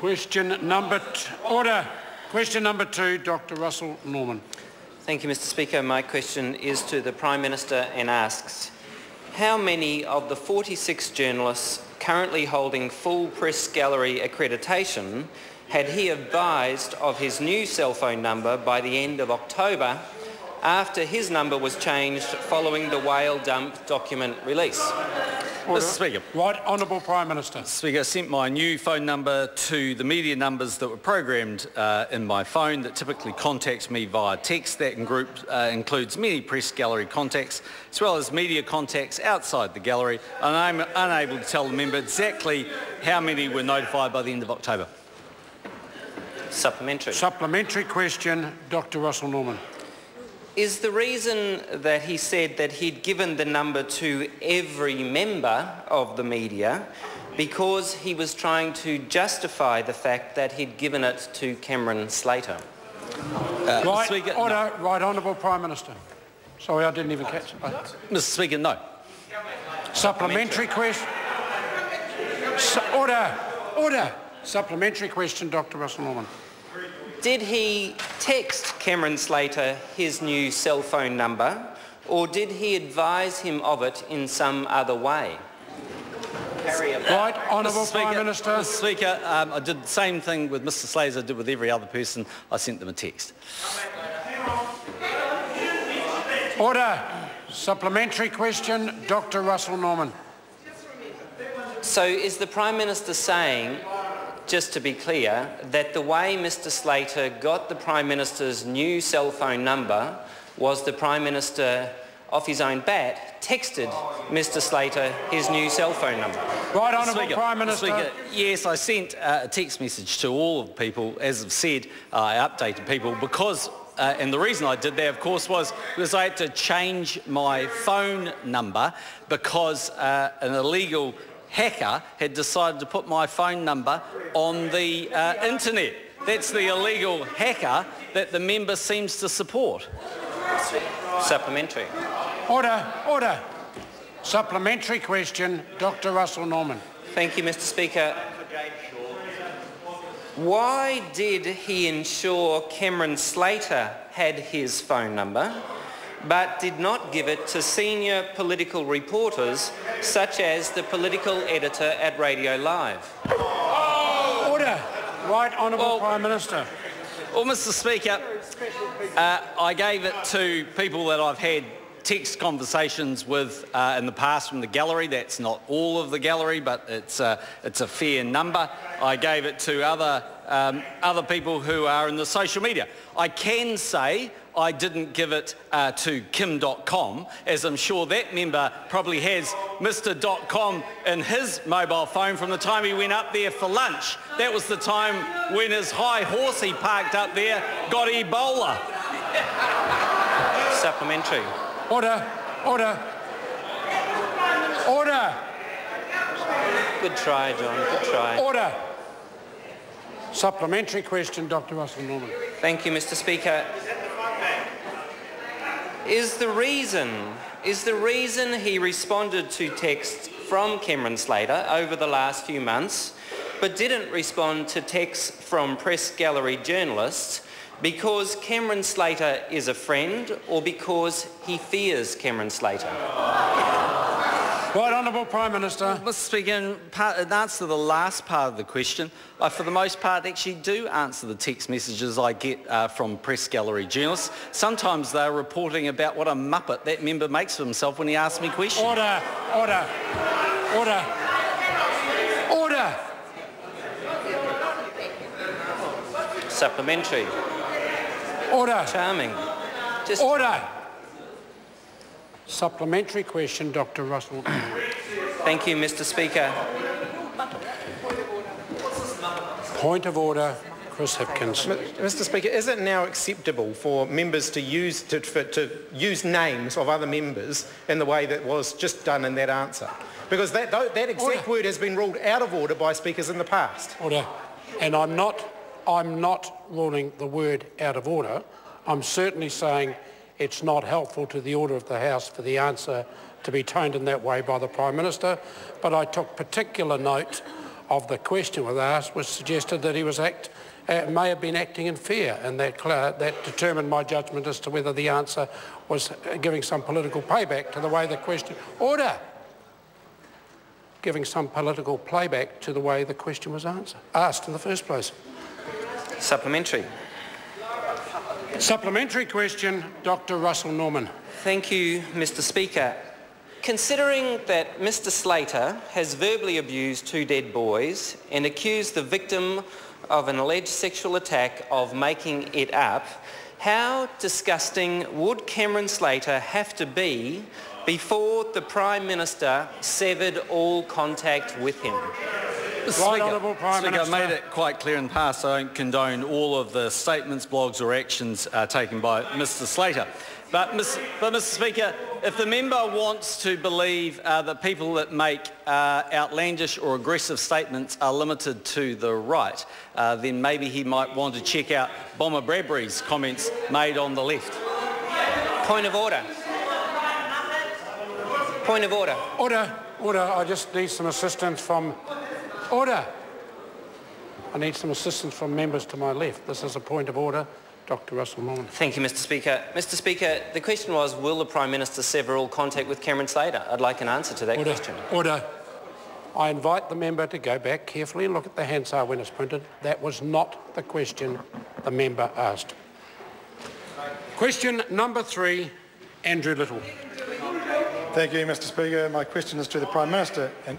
Order. Question number 2, Dr. Russell Norman. Thank you, Mr. Speaker. My question is to the Prime Minister and asks, how many of the 46 journalists currently holding full press gallery accreditation had he advised of his new cell phone number by the end of October after his number was changed following the Whaledump document release? Order. Mr. Speaker. Right, Honourable Prime Minister. Mr. Speaker, I sent my new phone number to the media numbers that were programmed in my phone that typically contact me via text. That includes many press gallery contacts as well as media contacts outside the gallery, and I'm unable to tell the member exactly how many were notified by the end of October. Supplementary. Supplementary question, Dr. Russell Norman. Is the reason that he said that he'd given the number to every member of the media because he was trying to justify the fact that he'd given it to Cameron Slater? Right, Speaker, order. No. Right, Honourable Prime Minister. Sorry, I didn't even catch it. Mr. Speaker, no. Supplementary question. Order. Supplementary question, Dr. Russell Norman. Did he text Cameron Slater his new cell phone number, or did he advise him of it in some other way? Right, Honourable Prime Minister. Mr. Speaker, I did the same thing with Mr. Slater as I did with every other person. I sent them a text. Order. Supplementary question, Dr. Russell Norman. So is the Prime Minister saying, just to be clear, that the way Mr. Slater got the Prime Minister's new cell phone number was the Prime Minister, off his own bat, texted Mr. Slater his new cell phone number? Right, Honourable Prime Minister. Speaker, yes, I sent a text message to all of the people. As I've said, I updated people because, and the reason I did that, of course, was because I had to change my phone number because an illegal hacker had decided to put my phone number on the internet. That's the illegal hacker that the member seems to support. Supplementary. Order. Supplementary question, Dr. Russell Norman. Thank you, Mr. Speaker. Why did he ensure Cameron Slater had his phone number, but did not give it to senior political reporters such as the political editor at Radio Live? Order. Right, Honourable Prime Minister. Well, Mr. Speaker, I gave it to people that I've had text conversations with in the past from the gallery. That's not all of the gallery, but it's a fair number. I gave it to other people who are in the social media. I can say I didn't give it to Kim.com, as I'm sure that member probably has Mr. .com in his mobile phone from the time he went up there for lunch. That was the time when his high horse he parked up there got Ebola. Supplementary. Order. Good try, John. Good try. Order. Supplementary question, Dr. Russell Norman. Thank you, Mr. Speaker. Is the reason he responded to texts from Cameron Slater over the last few months, but didn't respond to texts from press gallery journalists, because Cameron Slater is a friend or because he fears Cameron Slater? Right, Honourable Prime Minister. Mr. Speaker, in answer to the last part of the question, I for the most part actually do answer the text messages I get from press gallery journalists. Sometimes they're reporting about what a muppet that member makes of himself when he asks me questions. Order. Supplementary. Order. Charming. Order. Supplementary question, Dr. Russell. Thank you, Mr. Speaker. Point of order, Chris Hipkins. Mr. Speaker, is it now acceptable for members to use names of other members in the way that was just done in that answer? Because that exact word has been ruled out of order by speakers in the past. Order. And I'm not ruling the word out of order. I'm certainly saying it's not helpful to the order of the House for the answer to be toned in that way by the Prime Minister, but I took particular note of the question was asked was suggested that he was may have been acting in fear, and that determined my judgment as to whether the answer was giving some political payback to the way the question... Order! Giving some political playback to the way the question was asked in the first place. Supplementary. Supplementary question, Dr. Russell Norman. Thank you, Mr. Speaker. Considering that Mr. Slater has verbally abused 2 dead boys and accused the victim of an alleged sexual attack of making it up, how disgusting would Cameron Slater have to be before the Prime Minister severed all contact with him? Right, Honourable Prime Minister. I've made it quite clear in the past I don't condone all of the statements, blogs or actions taken by Mr. Slater. But Mr. Speaker, if the member wants to believe that people that make outlandish or aggressive statements are limited to the right, then maybe he might want to check out Bomber Bradbury's comments made on the left. Point of order. Point of order. Order. Order. I just need some assistance from... Order. I need some assistance from members to my left. This is a point of order. Dr. Russell Norman. Thank you, Mr. Speaker. Mr. Speaker, the question was, will the Prime Minister sever all contact with Cameron Slater? I'd like an answer to that question. Order. I invite the member to go back carefully and look at the Hansard when it's printed. That was not the question the member asked. Question number 3, Andrew Little. Thank you, Mr. Speaker. My question is to the Prime Minister and